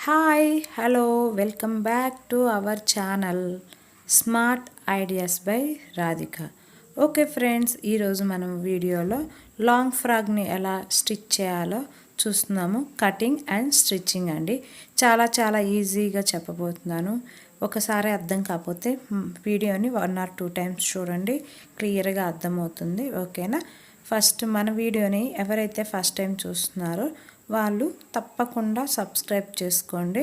Hi hello welcome back to our channel smart ideas by Radhika. Okay friends, ఈరోజు మనం వీడియోలో long ఫ్రాక్ని ఎలా stitch చేయాలో చూస్తున్నాము. కటింగ్ అండ్ స్టిచ్చింగ్ అండి. చాలా ఈజీగా చెప్పబోతున్నాను. ఒకసారి అర్థం కాకపోతే వీడియోని 1 or 2 టైమ్స్ చూడండి, క్లియర్గా అర్థమవుతుంది. ఓకేనా? ఫస్ట్ మన వీడియోని ఎవరైతే ఫస్ట్ టైం చూస్తున్నారో వాళ్ళు తప్పకుండా సబ్స్క్రైబ్ చేసుకోండి.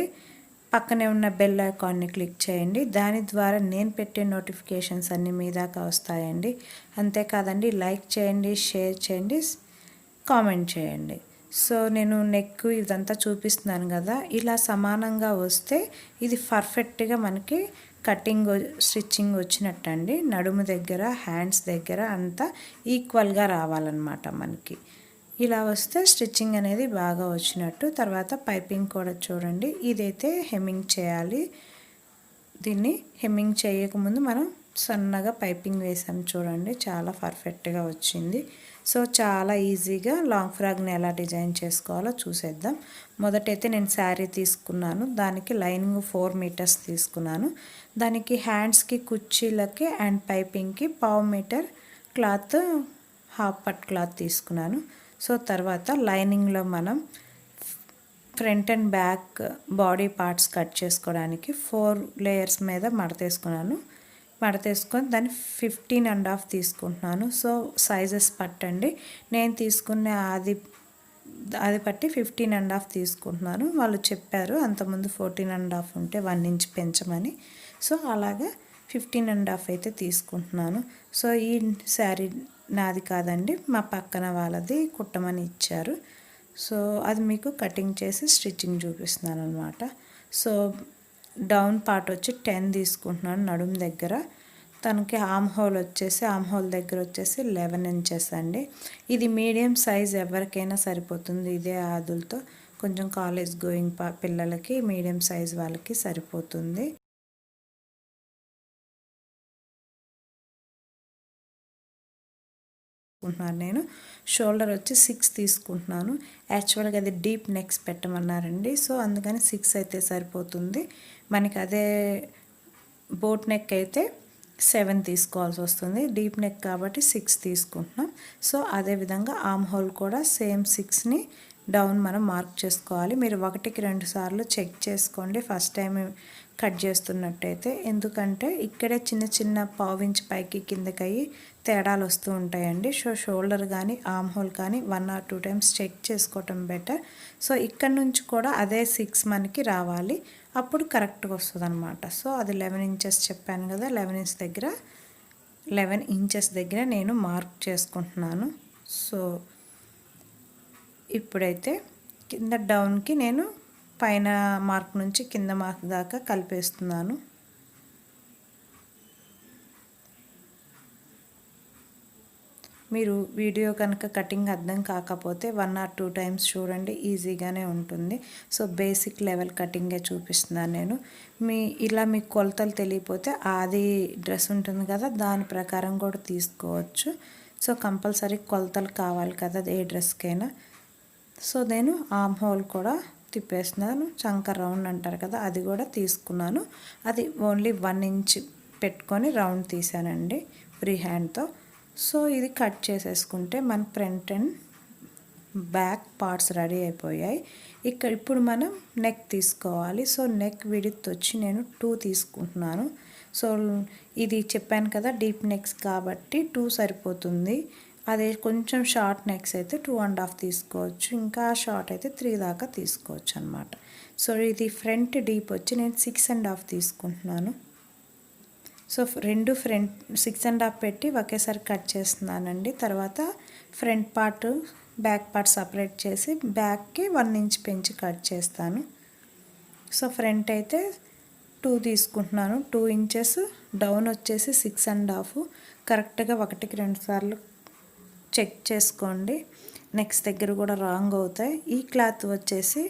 పక్కనే ఉన్న బెల్ ఐకాన్ని క్లిక్ చేయండి. దాని ద్వారా నేను పెట్టే నోటిఫికేషన్స్ అన్నీ మీ దాకా వస్తాయండి. అంతేకాదండి, లైక్ చేయండి, షేర్ చేయండి, కామెంట్ చేయండి. సో నేను నెక్ ఇదంతా చూపిస్తున్నాను కదా, ఇలా సమానంగా వస్తే ఇది పర్ఫెక్ట్గా మనకి కటింగ్ స్టిచ్చింగ్ వచ్చినట్టండి. నడుము దగ్గర, హ్యాండ్స్ దగ్గర అంతా ఈక్వల్గా రావాలన్నమాట మనకి. ఇలా వస్తే స్టిచ్చింగ్ అనేది బాగా వచ్చినట్టు. తర్వాత పైపింగ్ కూడా చూడండి, ఇదైతే హెమ్మింగ్ చేయాలి. దీన్ని హెమ్మింగ్ చేయకముందు మనం సన్నగా పైపింగ్ వేసాం చూడండి, చాలా పర్ఫెక్ట్గా వచ్చింది. సో చాలా ఈజీగా లాంగ్ ఫ్రాక్ని ఎలా డిజైన్ చేసుకోవాలో చూసేద్దాం. మొదటైతే నేను శారీ తీసుకున్నాను. దానికి లైనింగ్ 4 మీటర్స్ తీసుకున్నాను. దానికి హ్యాండ్స్కి, కుర్చీలకి అండ్ పైపింగ్కి 1/2 మీటర్ క్లాత్, హాఫ్ పట్ క్లాత్ తీసుకున్నాను. సో తర్వాత లైనింగ్లో మనం front and back body parts cut చేసుకోవడానికి 4 లేయర్స్ మీద మడతేసుకున్నాను. మడతేసుకొని దాన్ని 15.5 తీసుకుంటున్నాను. సో సైజెస్ పట్టండి. నేను తీసుకున్న అది పట్టి 15.5 తీసుకుంటున్నాను. వాళ్ళు చెప్పారు అంతకుముందు 14.5 ఉంటే 1 ఇంచ్ పెంచమని. సో అలాగా 15.5 అయితే తీసుకుంటున్నాను. సో ఈ శారీ నాది కాదండి, మా పక్కన వాళ్ళది కుట్టమని ఇచ్చారు. సో అది మీకు కటింగ్ చేసి స్టిచ్చింగ్ చూపిస్తున్నాను అనమాట. సో డౌన్ పార్ట్ వచ్చి 10 తీసుకుంటున్నాను నడుము దగ్గర. తనకి ఆమ్ హోల్ దగ్గర వచ్చేసి 11 ఇంచెస్ అండి. ఇది మీడియం సైజ్ ఎవరికైనా సరిపోతుంది. ఇదే ఆదులతో కొంచెం కాలేజ్ గోయింగ్ పిల్లలకి, మీడియం సైజ్ వాళ్ళకి సరిపోతుంది. నేను షోల్డర్ వచ్చి 6 తీసుకుంటున్నాను. యాక్చువల్గా అది డీప్ నెక్స్ పెట్టమన్నారండి. సో అందుకని 6 అయితే సరిపోతుంది మనకి. అదే బోట్ నెక్ అయితే 7 తీసుకోవాల్సి వస్తుంది. డీప్ నెక్ కాబట్టి 6 తీసుకుంటున్నాం. సో అదేవిధంగా ఆమ్ హోల్ కూడా సేమ్ 6ని డౌన్ మనం మార్క్ చేసుకోవాలి. మీరు 1కి 2 సార్లు చెక్ చేసుకోండి ఫస్ట్ టైం కట్ చేస్తున్నట్టయితే. ఎందుకంటే ఇక్కడే చిన్న 1/2 ఇంచ్ పైకి కిందకి అయ్యి తేడాలు వస్తూ ఉంటాయండి. సో షోల్డర్ కానీ ఆమ్ హోల్ కానీ 1 or 2 టైమ్స్ చెక్ చేసుకోవటం బెటర్. సో ఇక్కడ నుంచి కూడా అదే 6 మనకి రావాలి, అప్పుడు కరెక్ట్గా వస్తుంది అనమాట. సో అది 11 ఇంచెస్ చెప్పాను కదా, 11 ఇంచెస్ దగ్గర నేను మార్క్ చేసుకుంటున్నాను. సో ఇప్పుడైతే కింద డౌన్కి నేను పైన మార్క్ నుంచి కింద మార్క్ దాకా కలిపేస్తున్నాను. మీరు వీడియో కనుక కటింగ్ అర్థం కాకపోతే 1 or 2 టైమ్స్ చూడండి, ఈజీగానే ఉంటుంది. సో బేసిక్ లెవెల్ కటింగే చూపిస్తున్నాను నేను. ఇలా మీకు కొలతలు తెలియకపోతే అది డ్రెస్ ఉంటుంది కదా, దాని ప్రకారం కూడా తీసుకోవచ్చు. సో కంపల్సరీ కొలతలు కావాలి కదా ఏ డ్రెస్కైనా. సో నేను ఆమ్ హోల్ కూడా తిప్పేస్తున్నాను. చంక రౌండ్ అంటారు కదా, అది కూడా తీసుకున్నాను. అది ఓన్లీ 1 ఇంచ్ పెట్టుకొని రౌండ్ తీసానండి ఫ్రీ హ్యాండ్తో. సో ఇది కట్ చేసేసుకుంటే మన front and back parts ready అయిపోయాయి. ఇప్పుడు మనం నెక్ తీసుకోవాలి. సో నెక్ విడ్త్ వచ్చి నేను 2 తీసుకుంటున్నాను. సో ఇది చెప్పాను కదా డీప్ నెక్స్ కాబట్టి 2 సరిపోతుంది. అదే కొంచెం షార్ట్ నెక్స్ అయితే 2.5 తీసుకోవచ్చు, ఇంకా షార్ట్ అయితే 3 దాకా తీసుకోవచ్చు అనమాట. సో ఇది ఫ్రంట్ డీప్ వచ్చి నేను 6.5 తీసుకుంటున్నాను. సో ఫ్రంట్ 6.5 పెట్టి ఒకేసారి కట్ చేస్తున్నానండి. తర్వాత front part back part separate చేసి బ్యాక్కి 1 ఇంచ్ పెంచి కట్ చేస్తాను. సో ఫ్రంట్ అయితే 2 తీసుకుంటున్నాను. 2 ఇంచెస్ డౌన్ వచ్చేసి 6.5. కరెక్ట్గా 1కి 2 సార్లు చెక్ చేసుకోండి. నెక్స్ట్ దగ్గర కూడా రాంగ్ అవుతాయి. ఈ క్లాత్ వచ్చేసి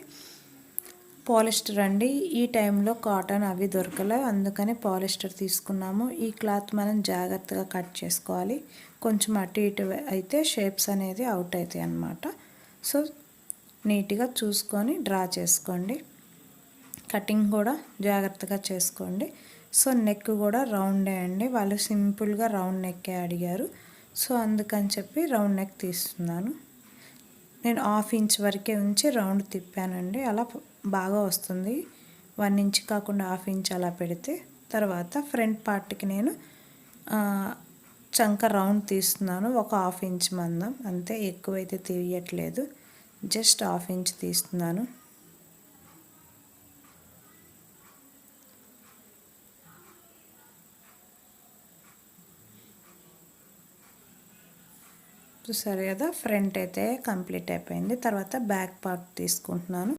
పాలిస్టర్ అండి. ఈ టైంలో కాటన్ అవి దొరకలే, అందుకని పాలిస్టర్ తీసుకున్నాము. ఈ క్లాత్ మనం జాగ్రత్తగా కట్ చేసుకోవాలి. కొంచెం అటు ఇటు అయితే షేప్స్ అనేది అవుట్ అవుతాయి అన్నమాట. సో నీట్గా చూసుకొని డ్రా చేసుకోండి. కటింగ్ కూడా జాగ్రత్తగా చేసుకోండి. సో నెక్ కూడా రౌండే అండి, వాళ్ళు సింపుల్గా రౌండ్ నెక్కే అడిగారు. సో అందుకని చెప్పి రౌండ్ నెక్ తీస్తున్నాను. నేను 1/2 ఇంచ్ వరకే ఉంచి రౌండ్ తిప్పానండి, అలా బాగా వస్తుంది. 1 ఇంచ్ కాకుండా 1/2 ఇంచ్ అలా పెడితే. తర్వాత ఫ్రంట్ పార్ట్కి నేను చంక రౌండ్ తీస్తున్నాను, ఒక 1/2 ఇంచ్ మందం అంతే, ఎక్కువైతే తీయట్లేదు, జస్ట్ 1/2 ఇంచ్ తీస్తున్నాను. చూసారు కదా, ఫ్రంట్ అయితే కంప్లీట్ అయిపోయింది. తర్వాత బ్యాక్ పార్ట్ తీసుకుంటున్నాను.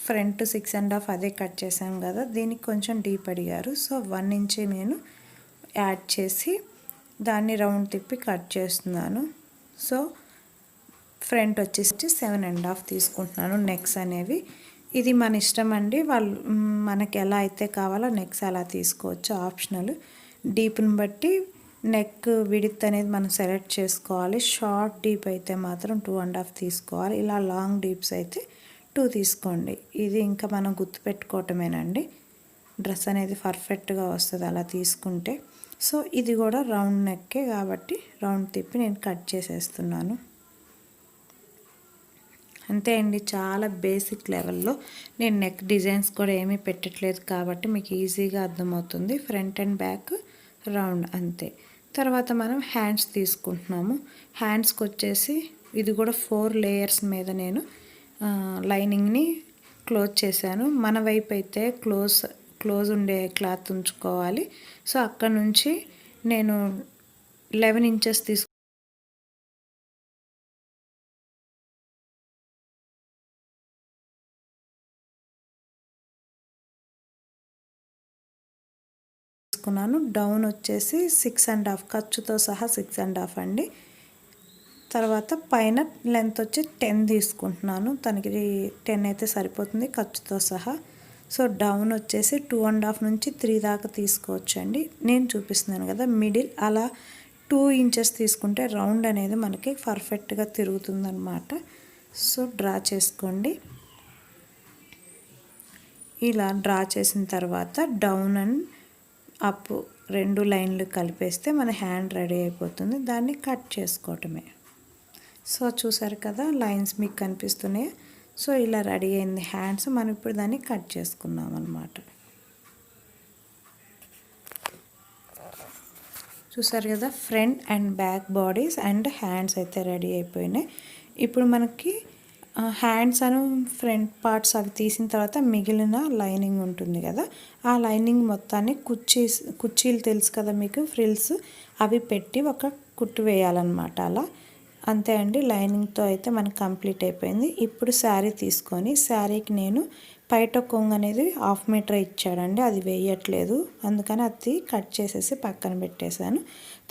ఫ్రంట్ 6.5 అదే కట్ చేసాం కదా, దీనికి కొంచెం డీప్ అడిగారు. సో 1 ఇంచ్ నేను యాడ్ చేసి దాన్ని రౌండ్ తిప్పి కట్ చేస్తున్నాను. సో ఫ్రంట్ వచ్చేసి 7.5 తీసుకుంటున్నాను నెక్స్ అనేవి. ఇది మన ఇష్టం అండి, వాళ్ళు మనకి ఎలా అయితే కావాలో నెక్స్ అలా తీసుకోవచ్చు, ఆప్షనల్. డీప్ని బట్టి నెక్ విడ్త్ అనేది మనం సెలెక్ట్ చేసుకోవాలి. షార్ట్ డీప్ అయితే మాత్రం 2.5 తీసుకోవాలి, ఇలా లాంగ్ డీప్స్ అయితే 2 తీసుకోండి. ఇది ఇంకా మనం గుర్తుపెట్టుకోవటమేనండి, డ్రెస్ అనేది పర్ఫెక్ట్గా వస్తుంది అలా తీసుకుంటే. సో ఇది కూడా రౌండ్ నెక్కే కాబట్టి రౌండ్ తిప్పి నేను కట్ చేసేస్తున్నాను. అంతే అండి, చాలా బేసిక్ లెవెల్లో. నేను నెక్ డిజైన్స్ కూడా ఏమీ పెట్టట్లేదు కాబట్టి మీకు ఈజీగా అర్థమవుతుంది. ఫ్రంట్ అండ్ బ్యాక్ రౌండ్ అంతే. తర్వాత మనం హ్యాండ్స్ తీసుకుంటున్నాము. హ్యాండ్స్కి వచ్చేసి ఇది కూడా 4 లేయర్స్ మీద నేను లైనింగ్ని క్లోజ్ చేశాను. మన వైపు అయితే క్లోజ్ ఉండే క్లాత్ ఉంచుకోవాలి. సో అక్కడ నుంచి నేను 11 ఇంచెస్ తీసుకున్నాను. డౌన్ వచ్చేసి 6.5 ఖర్చుతో సహా 6.5 అండి. తర్వాత పైన లెంత్ వచ్చి 10 తీసుకుంటున్నాను, తనకి 10 అయితే సరిపోతుంది ఖర్చుతో సహా. సో డౌన్ వచ్చేసి 2.5 నుంచి 3 దాకా తీసుకోవచ్చండి. నేను చూపిస్తున్నాను కదా మిడిల్, అలా 2 ఇంచెస్ తీసుకుంటే రౌండ్ అనేది మనకి పర్ఫెక్ట్గా తిరుగుతుందన్నమాట. సో డ్రా చేసుకోండి. ఇలా డ్రా చేసిన తర్వాత డౌన్ అండ్ అప్ 2 లైన్లు కలిపేస్తే మన హ్యాండ్ రెడీ అయిపోతుంది. దాన్ని కట్ చేసుకోవటమే. సో చూసారు కదా, లైన్స్ మీకు కనిపిస్తున్నాయి. సో ఇలా రెడీ అయింది హ్యాండ్స్. మనం ఇప్పుడు దాన్ని కట్ చేసుకున్నాం అన్నమాట. చూసారు కదా, front and back bodies and hands అయితే రెడీ అయిపోయినాయి. ఇప్పుడు మనకి హ్యాండ్స్ అను ఫ్రంట్ పార్ట్స్ అవి తీసిన తర్వాత మిగిలిన లైనింగ్ ఉంటుంది కదా, ఆ లైనింగ్ మొత్తాన్ని కుర్చీలు తెలుసు కదా మీకు, ఫ్రిల్స్ అవి పెట్టి ఒక కుట్టు వేయాలన్నమాట. అలా అంతే అండి, లైనింగ్తో అయితే మనకు కంప్లీట్ అయిపోయింది. ఇప్పుడు శారీ తీసుకొని, శారీకి నేను పైట కొంగు అనేది 1/2 మీటర్ ఇచ్చాడండి, అది వేయట్లేదు, అందుకని అది కట్ చేసేసి పక్కన పెట్టేశాను.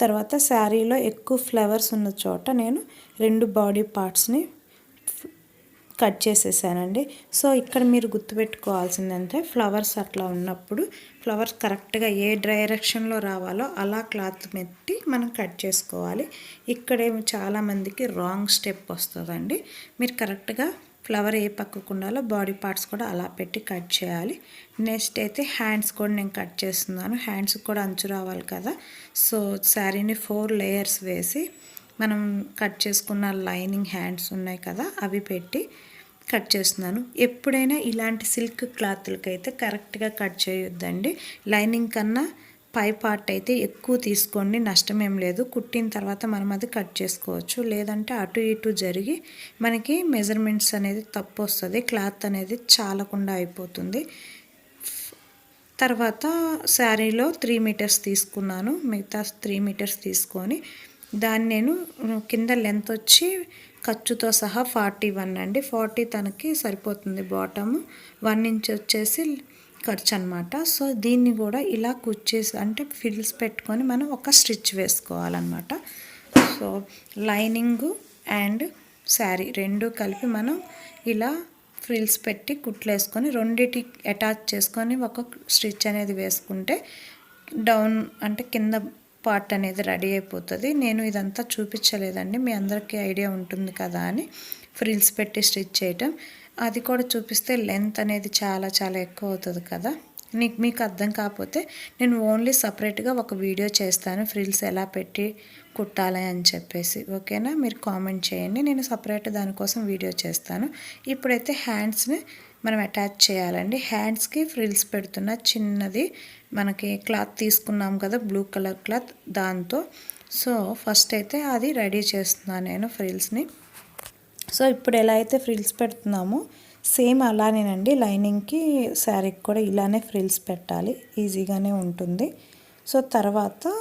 తర్వాత శారీలో ఎక్కువ ఫ్లవర్స్ ఉన్న చోట నేను 2 బాడీ పార్ట్స్ని కట్ చేసేసానండి. సో ఇక్కడ మీరు గుర్తుపెట్టుకోవాల్సిందంటే, ఫ్లవర్స్ అట్లా ఉన్నప్పుడు ఫ్లవర్స్ కరెక్ట్గా ఏ డైరెక్షన్లో రావాలో అలా క్లాత్ పెట్టి మనం కట్ చేసుకోవాలి. ఇక్కడేమో చాలామందికి రాంగ్ స్టెప్ వస్తుందండి. మీరు కరెక్ట్గా ఫ్లవర్ ఏ పక్కకు ఉండాలో బాడీ పార్ట్స్ కూడా అలా పెట్టి కట్ చేయాలి. నెక్స్ట్ అయితే హ్యాండ్స్ కూడా నేను కట్ చేస్తున్నాను. హ్యాండ్స్కి కూడా అంచు రావాలి కదా. సో శారీని 4 లేయర్స్ వేసి మనం కట్ చేసుకున్న లైనింగ్ హ్యాండ్స్ ఉన్నాయి కదా, అవి పెట్టి కట్ చేస్తున్నాను. ఎప్పుడైనా ఇలాంటి సిల్క్ క్లాత్లకి అయితే కరెక్ట్గా కట్ చేయొద్దండి. లైనింగ్ కన్నా పై పార్ట్ అయితే ఎక్కువ తీసుకోండి, నష్టమేం లేదు. కుట్టిన తర్వాత మనం అది కట్ చేసుకోవచ్చు. లేదంటే అటు ఇటు జరిగి మనకి మెజర్మెంట్స్ అనేది తప్పు వస్తుంది, క్లాత్ అనేది చాలకుండా అయిపోతుంది. తర్వాత శారీలో 3 మీటర్స్ తీసుకున్నాను, మిగతా 3 మీటర్స్ తీసుకొని దాన్ని నేను కింద లెంత్ వచ్చి ఖర్చుతో సహా 41 అండి. 40 తనకి సరిపోతుంది బాటమ్, 1 ఇంచ్ వచ్చేసి ఖర్చు అనమాట. సో దీన్ని కూడా ఇలా కుచ్చేసి అంటే ఫిల్స్ పెట్టుకొని మనం ఒక స్టిచ్ వేసుకోవాలన్నమాట. సో లైనింగ్ అండ్ శారీ 2 కలిపి మనం ఇలా ఫ్రిల్స్ పెట్టి కుట్లు వేసుకొని రెండిటి అటాచ్ చేసుకొని ఒక స్టిచ్ అనేది వేసుకుంటే డౌన్ అంటే కింద పార్ట్ అనేది రెడీ అయిపోతుంది. నేను ఇదంతా చూపించలేదండి, మీ అందరికీ ఐడియా ఉంటుంది కదా అని. ఫ్రిల్స్ పెట్టి స్టిచ్ చేయటం, అది కూడా చూపిస్తే లెంత్ అనేది చాలా చాలా ఎక్కువ అవుతుంది కదా. మీకు అర్థం కాకపోతే నేను ఓన్లీ సపరేట్గా ఒక వీడియో చేస్తాను ఫ్రిల్స్ ఎలా పెట్టి కుట్టాలి అని చెప్పేసి, ఓకేనా. మీరు కామెంట్ చేయండి, నేను సపరేట్ దానికోసం వీడియో చేస్తాను. ఇప్పుడైతే హ్యాండ్స్ని మనం అటాచ్ చేయాలండి. హ్యాండ్స్కి ఫ్రిల్స్ పెడుతున్న చిన్నది మనకి క్లాత్ తీసుకున్నాం కదా, బ్లూ కలర్ క్లాత్, దాంతో. సో ఫస్ట్ అయితే అది రెడీ చేస్తున్నాను నేను ఫ్రిల్స్ని. సో ఇప్పుడు ఎలా అయితే ఫ్రిల్స్ పెడుతున్నామో సేమ్ అలానేనండి లైనింగ్కి శారీకి కూడా ఇలానే ఫ్రిల్స్ పెట్టాలి, ఈజీగానే ఉంటుంది. సో తర్వాత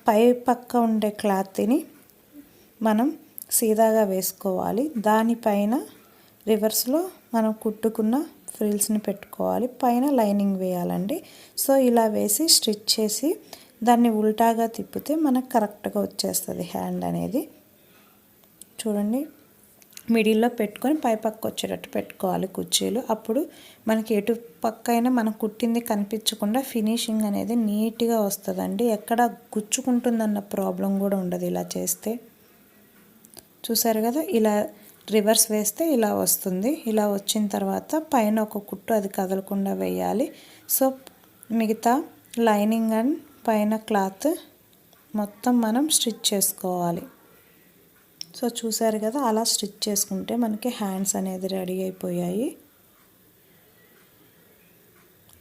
పై పక్క ఉండే క్లాత్ని మనం సీదాగా వేసుకోవాలి, దానిపైన రివర్స్లో మనం కుట్టుకున్న ఫ్రిల్స్ని పెట్టుకోవాలి, పైన లైనింగ్ వేయాలండి. సో ఇలా వేసి స్టిచ్ చేసి దాన్ని ఉల్టాగా తిప్పితే మనకు కరెక్ట్గా వచ్చేస్తుంది హ్యాండ్ అనేది. చూడండి, మిడిల్లో పెట్టుకొని పై పక్క వచ్చేటట్టు పెట్టుకోవాలి కుర్చీలు. అప్పుడు మనకి ఎటు పక్క అయినా మనం కుట్టింది కనిపించకుండా ఫినిషింగ్ అనేది నీట్గా వస్తుందండి, ఎక్కడ గుచ్చుకుంటుందన్న ప్రాబ్లం కూడా ఉండదు ఇలా చేస్తే. చూసారు కదా, ఇలా రివర్స్ వేస్తే ఇలా వస్తుంది. ఇలా వచ్చిన తర్వాత పైన ఒక కుట్టు అది కదలకుండా వేయాలి. సో మిగతా లైనింగ్ అండ్ పైన క్లాత్ మొత్తం మనం స్టిచ్ చేసుకోవాలి. సో చూసారు కదా, అలా స్టిచ్ చేసుకుంటే మనకి హ్యాండ్స్ అనేది రెడీ అయిపోయాయి.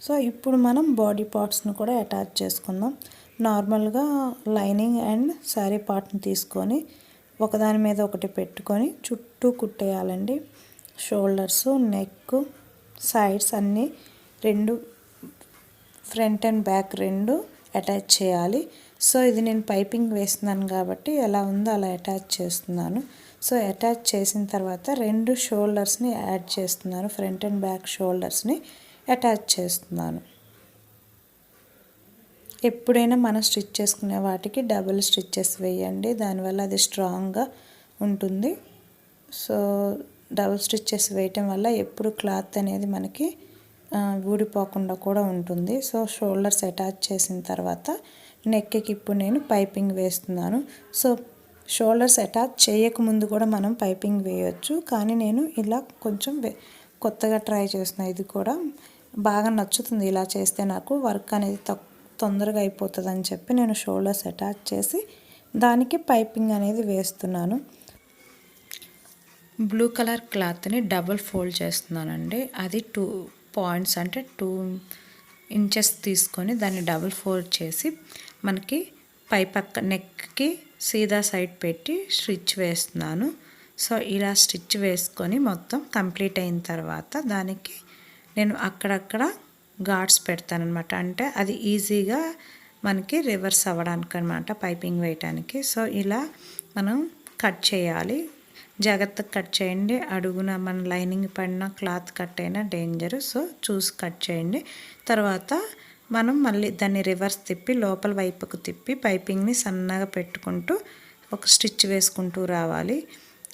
సో ఇప్పుడు మనం బాడీ పార్ట్స్ని కూడా అటాచ్ చేసుకుందాం. నార్మల్గా లైనింగ్ అండ్ శారీ పార్ట్ని తీసుకొని ఒకదాని మీద ఒకటి పెట్టుకొని చుట్టూ కుట్టేయాలండి. షోల్డర్స్, నెక్, సైడ్స్ అన్నీ రెండు, ఫ్రంట్ అండ్ బ్యాక్ రెండు అటాచ్ చేయాలి. సో ఇది నేను పైపింగ్ వేస్తున్నాను కాబట్టి ఎలా ఉందో అలా అటాచ్ చేస్తున్నాను. సో అటాచ్ చేసిన తర్వాత రెండు షోల్డర్స్ని యాడ్ చేస్తున్నాను, ఫ్రంట్ అండ్ బ్యాక్ షోల్డర్స్ని అటాచ్ చేస్తున్నాను. ఎప్పుడైనా మనం స్టిచ్ చేసుకునే వాటికి డబుల్ స్టిచ్చెస్ వేయండి, దానివల్ల అది స్ట్రాంగ్గా ఉంటుంది. సో డబుల్ స్టిచ్చెస్ వేయటం వల్ల ఎప్పుడు క్లాత్ అనేది మనకి ఊడిపోకుండా కూడా ఉంటుంది. సో షోల్డర్స్ అటాచ్ చేసిన తర్వాత నెక్కి ఇప్పుడు నేను పైపింగ్ వేస్తున్నాను. సో షోల్డర్స్ అటాచ్ చేయకముందు కూడా మనం పైపింగ్ వేయొచ్చు, కానీ నేను ఇలా కొంచెం కొత్తగా ట్రై చేస్తున్నాను. ఇది కూడా బాగా నచ్చుతుంది ఇలా చేస్తే, నాకు వర్క్ అనేది తొందరగా అయిపోతుంది అని చెప్పి నేను షోల్డర్స్ అటాచ్ చేసి దానికి పైపింగ్ అనేది వేస్తున్నాను. బ్లూ కలర్ క్లాత్ని డబుల్ ఫోల్డ్ చేస్తున్నానండి. అది 2 పాయింట్స్ అంటే 2 ఇంచెస్ తీసుకొని దాన్ని డబుల్ ఫోల్డ్ చేసి మనకి పై పక్క నెక్కి సీదా సైడ్ పెట్టి స్టిచ్ వేస్తున్నాను. సో ఇలా స్టిచ్ వేసుకొని మొత్తం కంప్లీట్ అయిన తర్వాత దానికి నేను అక్కడక్కడ ఘాట్స్ పెడతానమాట, అంటే అది ఈజీగా మనకి రివర్స్ అవ్వడానికి అనమాట, పైపింగ్ వేయటానికి. సో ఇలా మనం కట్ చేయాలి, జాగ్రత్తగా కట్ చేయండి. అడుగున మన లైనింగ్ పడిన క్లాత్ కట్ అయినా డేంజర్, సో చూసి కట్ చేయండి. తర్వాత మనం మళ్ళీ దాన్ని రివర్స్ తిప్పి లోపల వైపుకు తిప్పి పైపింగ్ని సన్నగా పెట్టుకుంటూ ఒక స్టిచ్ వేసుకుంటూ రావాలి.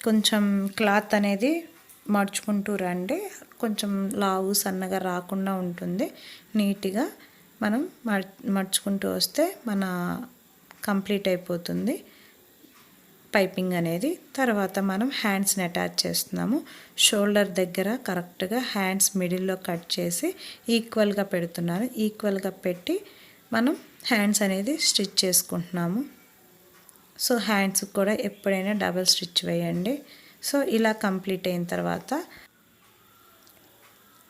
కొంచెం క్లాత్ అనేది మడుచుకుంటూ రండి, కొంచెం లావు సన్నగా రాకుండా ఉంటుంది. నీట్గా మనం మడుచుకుంటూ వస్తే మన కంప్లీట్ అయిపోతుంది పైపింగ్ అనేది. తర్వాత మనం హ్యాండ్స్ని అటాచ్ చేస్తున్నాము. షోల్డర్ దగ్గర కరెక్ట్గా హ్యాండ్స్ మిడిల్లో కట్ చేసి ఈక్వల్గా పెడుతున్నాను. ఈక్వల్గా పెట్టి మనం హ్యాండ్స్ అనేది స్టిచ్ చేసుకుంటున్నాము. సో హ్యాండ్స్ కూడా ఎప్పుడైనా డబల్ స్టిచ్ వేయండి. సో ఇలా కంప్లీట్ అయిన తర్వాత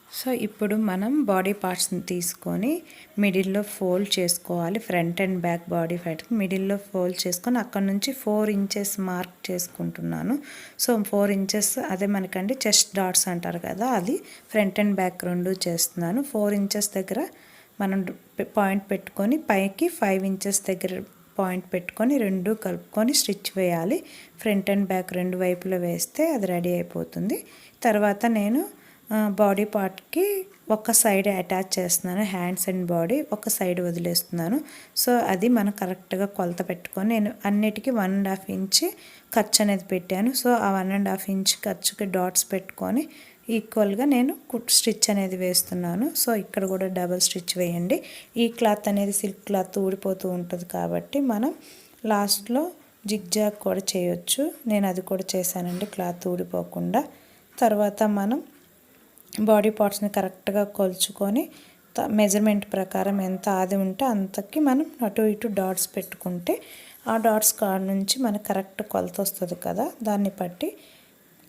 సో ఇప్పుడు మనం బాడీ పార్ట్స్ని తీసుకొని మిడిల్లో ఫోల్డ్ చేసుకోవాలి. ఫ్రంట్ అండ్ బ్యాక్ బాడీ పార్ట్కి మిడిల్లో ఫోల్డ్ చేసుకొని అక్కడ నుంచి 4 ఇంచెస్ మార్క్ చేసుకుంటున్నాను. సో 4 ఇంచెస్ అదే మనకండి చెస్ట్ డాట్స్ అంటారు కదా, అది ఫ్రంట్ అండ్ బ్యాక్ రెండు చేస్తున్నాను. 4 ఇంచెస్ దగ్గర మనం పాయింట్ పెట్టుకొని పైకి 5 ఇంచెస్ దగ్గర పాయింట్ పెట్టుకొని రెండు కలుపుకొని స్టిచ్ వేయాలి. ఫ్రంట్ అండ్ బ్యాక్ రెండు వైపులో వేస్తే అది రెడీ అయిపోతుంది. తర్వాత నేను బాడీ పార్ట్కి ఒక సైడ్ అటాచ్ చేస్తున్నాను, హ్యాండ్స్ అండ్ బాడీ ఒక సైడ్ వదిలేస్తున్నాను. సో అది మనం కరెక్ట్గా కొలత పెట్టుకొని నేను అన్నిటికీ 1.5 ఇంచ్ ఖర్చు అనేది పెట్టాను. సో ఆ 1.5 ఇంచ్ ఖర్చుకి డాట్స్ పెట్టుకొని ఈక్వల్గా నేను స్టిచ్ అనేది వేస్తున్నాను. సో ఇక్కడ కూడా డబల్ స్టిచ్ వేయండి. ఈ క్లాత్ అనేది సిల్క్ క్లాత్ ఊడిపోతూ ఉంటుంది కాబట్టి మనం లాస్ట్లో జిగ్జాగ్ కూడా చేయొచ్చు. నేను అది కూడా చేశానండి, క్లాత్ ఊడిపోకుండా. తర్వాత మనం బాడీ పార్ట్స్ని కరెక్ట్గా కొలుచుకొని మెజర్మెంట్ ప్రకారం ఎంత ఆది ఉంటే అంతకి మనం అటు ఇటు డాట్స్ పెట్టుకుంటే ఆ డాట్స్ కాడ నుంచి మనకు కరెక్ట్ కొలత వస్తుంది కదా, దాన్ని బట్టి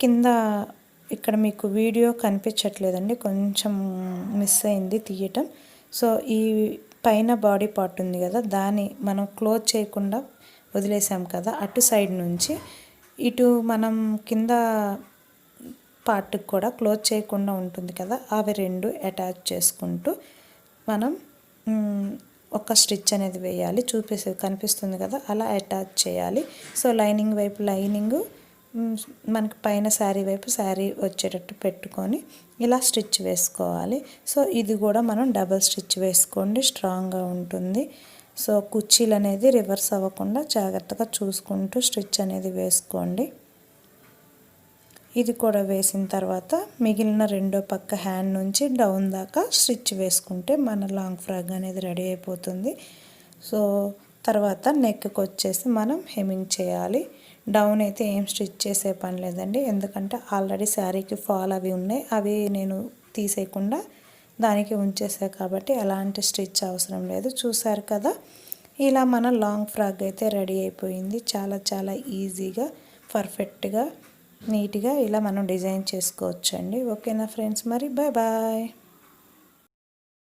కింద ఇక్కడ మీకు వీడియో కనిపించట్లేదండి, కొంచెం మిస్ అయింది తీయటం. సో ఈ పైన బాడీ పార్ట్ ఉంది కదా, దాన్ని మనం క్లోజ్ చేయకుండా వదిలేసాం కదా, అటు సైడ్ నుంచి ఇటు మనం కింద పార్ట్కి కూడా క్లోజ్ చేయకుండా ఉంటుంది కదా, అవి రెండు అటాచ్ చేసుకుంటూ మనం ఒక స్టిచ్ అనేది వేయాలి. కనిపిస్తుంది కదా, అలా అటాచ్ చేయాలి. సో లైనింగ్ వైపు లైనింగ్, మనకి పైన శారీ వైపు శారీ వచ్చేటట్టు పెట్టుకొని ఇలా స్టిచ్ వేసుకోవాలి. సో ఇది కూడా మనం డబల్ స్టిచ్ వేసుకోండి, స్ట్రాంగ్గా ఉంటుంది. సో కుర్చీలు అనేది రివర్స్ అవ్వకుండా జాగ్రత్తగా చూసుకుంటూ స్టిచ్ అనేది వేసుకోండి. ఇది కూడా వేసిన తర్వాత మిగిలిన రెండో పక్క హ్యాండ్ నుంచి డౌన్ దాకా స్టిచ్ వేసుకుంటే మన లాంగ్ ఫ్రాక్ అనేది రెడీ అయిపోతుంది. సో తర్వాత నెక్కి వచ్చేసి మనం హెమ్మింగ్ చేయాలి. డౌన్ అయితే ఏం స్టిచ్ చేసే పని లేదండి, ఎందుకంటే ఆల్రెడీ శారీకి ఫాల్ అవి ఉన్నాయి, అవి నేను తీసేయకుండా దానికి ఉంచేసా కాబట్టి ఎలాంటి స్టిచ్ అవసరం లేదు. చూసారు కదా, ఇలా మన లాంగ్ ఫ్రాక్ అయితే రెడీ అయిపోయింది. చాలా చాలా ఈజీగా, పర్ఫెక్ట్గా, నీట్గా ఇలా మనం డిజైన్ చేసుకోవచ్చండి. ఓకేనా ఫ్రెండ్స్, మరి బాయ్ బాయ్.